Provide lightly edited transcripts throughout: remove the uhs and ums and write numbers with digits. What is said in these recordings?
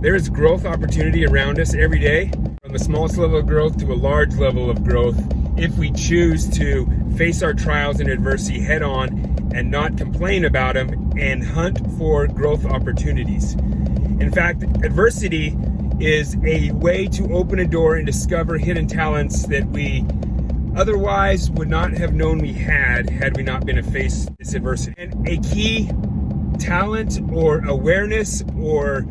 There is growth opportunity around us every day, from the smallest level of growth to a large level of growth, if we choose to face our trials and adversity head on and not complain about them and hunt for growth opportunities. In fact, adversity is a way to open a door and discover hidden talents that we otherwise would not have known we had we not been to face this adversity. And a key talent or awareness or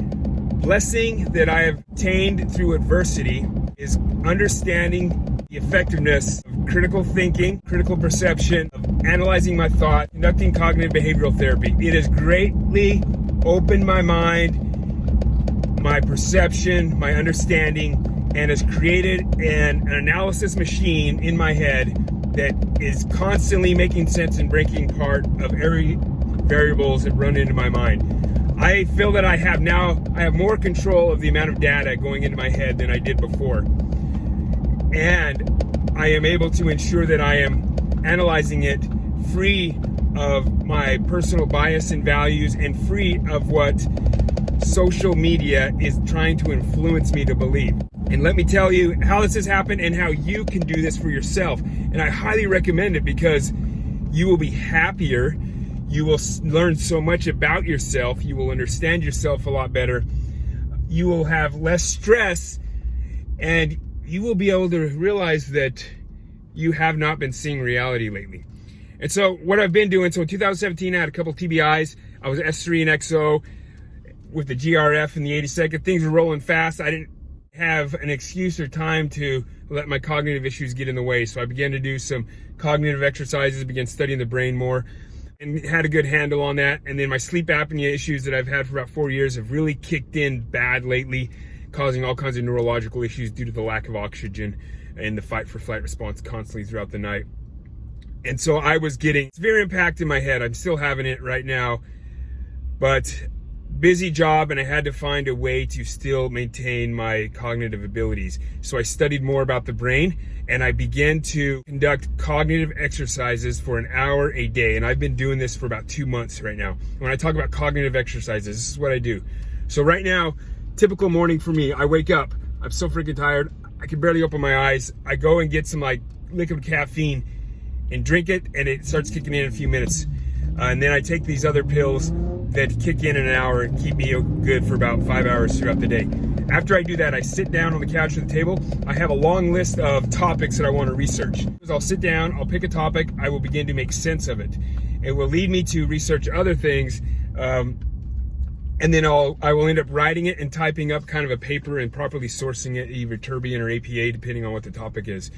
blessing that I have attained through adversity is understanding the effectiveness of critical thinking, critical perception, of analyzing my thought, conducting cognitive behavioral therapy. It has greatly opened my mind, my perception, my understanding, and has created an analysis machine in my head that is constantly making sense and breaking apart of every variables that run into my mind. I feel that I have more control of the amount of data going into my head than I did before. And I am able to ensure that I am analyzing it free of my personal bias and values and free of what social media is trying to influence me to believe. And let me tell you how this has happened and how you can do this for yourself. And I highly recommend it because you will be happier. You will learn so much about yourself. You will understand yourself a lot better. You will have less stress, and you will be able to realize that you have not been seeing reality lately. And so what I've been doing, so in 2017, I had a couple TBIs. I was S3 and XO with the GRF and the 82nd. Things were rolling fast. I didn't have an excuse or time to let my cognitive issues get in the way. So I began to do some cognitive exercises, began studying the brain more, and had a good handle on that. And then my sleep apnea issues that I've had for about 4 years have really kicked in bad lately, causing all kinds of neurological issues due to the lack of oxygen and the fight for flight response constantly throughout the night. And so I was getting severe impact in my head. I'm still having it right now, but busy job, and I had to find a way to still maintain my cognitive abilities. So I studied more about the brain, and I began to conduct cognitive exercises for an hour a day. And I've been doing this for about 2 months right now. When I talk about cognitive exercises, this is what I do. So right now, typical morning for me, I wake up, I'm so freaking tired, I can barely open my eyes. I go and get some liquid caffeine and drink it, and it starts kicking in a few minutes. And then I take these other pills that kick in an hour and keep me good for about 5 hours throughout the day. After I do that, I sit down on the couch or the table. I have a long list of topics that I want to research. I'll sit down, I'll pick a topic, I will begin to make sense of it. It will lead me to research other things, and then I will end up writing it and typing up kind of a paper and properly sourcing it, either Turbian or APA, depending on what the topic is.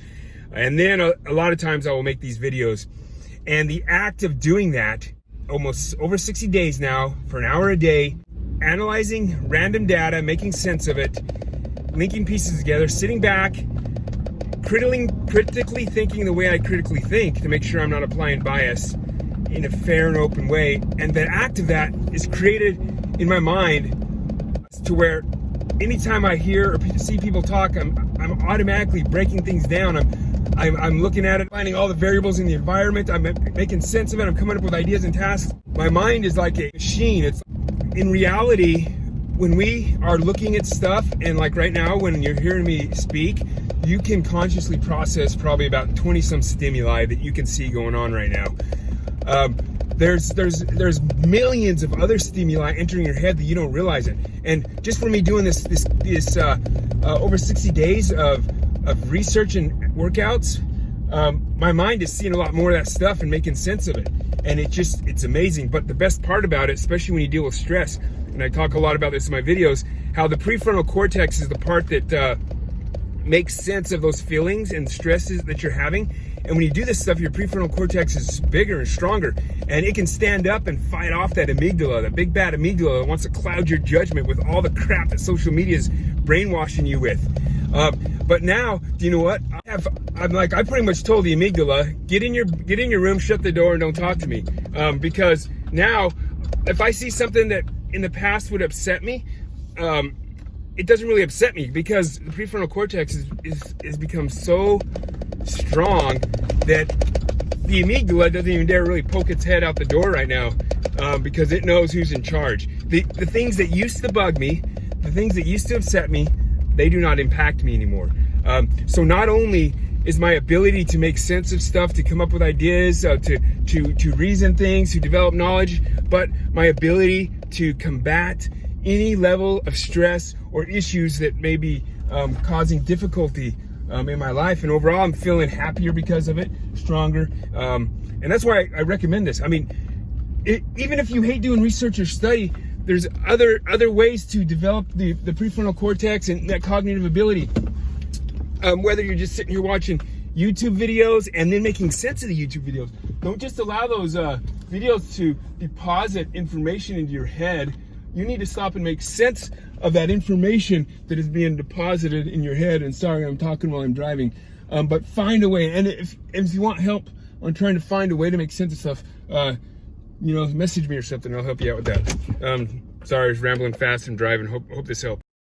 And then a lot of times I will make these videos. And the act of doing that, almost over 60 days now, for an hour a day, analyzing random data, making sense of it, linking pieces together, sitting back, critically thinking the way I critically think to make sure I'm not applying bias in a fair and open way. And the act of that is created in my mind to where anytime I hear or see people talk, I'm automatically breaking things down. I'm looking at it, finding all the variables in the environment. I'm making sense of it. I'm coming up with ideas and tasks. My mind is like a machine. It's in reality, when we are looking at stuff, and like right now, when you're hearing me speak, you can consciously process probably about 20 some stimuli that you can see going on right now. There's millions of other stimuli entering your head that you don't realize it. And just for me doing this over 60 days of research and workouts, my mind is seeing a lot more of that stuff and making sense of it. And it's amazing. But the best part about it, especially when you deal with stress, and I talk a lot about this in my videos, how the prefrontal cortex is the part that makes sense of those feelings and stresses that you're having. And when you do this stuff, your prefrontal cortex is bigger and stronger, and it can stand up and fight off that amygdala, that big bad amygdala that wants to cloud your judgment with all the crap that social media is brainwashing you with. But now, do you know what? I pretty much told the amygdala, get in your room, shut the door, and don't talk to me. Because now, if I see something that in the past would upset me, it doesn't really upset me, because the prefrontal cortex is become so strong that the amygdala doesn't even dare really poke its head out the door right now, because it knows who's in charge. The things that used to bug me, the things that used to upset me, they do not impact me anymore. So not only is my ability to make sense of stuff, to come up with ideas, to reason things, to develop knowledge, but my ability to combat any level of stress or issues that may be causing difficulty in my life. And overall, I'm feeling happier because of it, stronger. And that's why I recommend this. I mean, even if you hate doing research or study, there's other ways to develop the prefrontal cortex and that cognitive ability. Whether you're just sitting here watching YouTube videos and then making sense of the YouTube videos. Don't just allow those videos to deposit information into your head. You need to stop and make sense of that information that is being deposited in your head. And sorry, I'm talking while I'm driving. But find a way. And if you want help on trying to find a way to make sense of stuff, message me or something. I'll help you out with that. Sorry, I was rambling fast and driving. Hope this helped.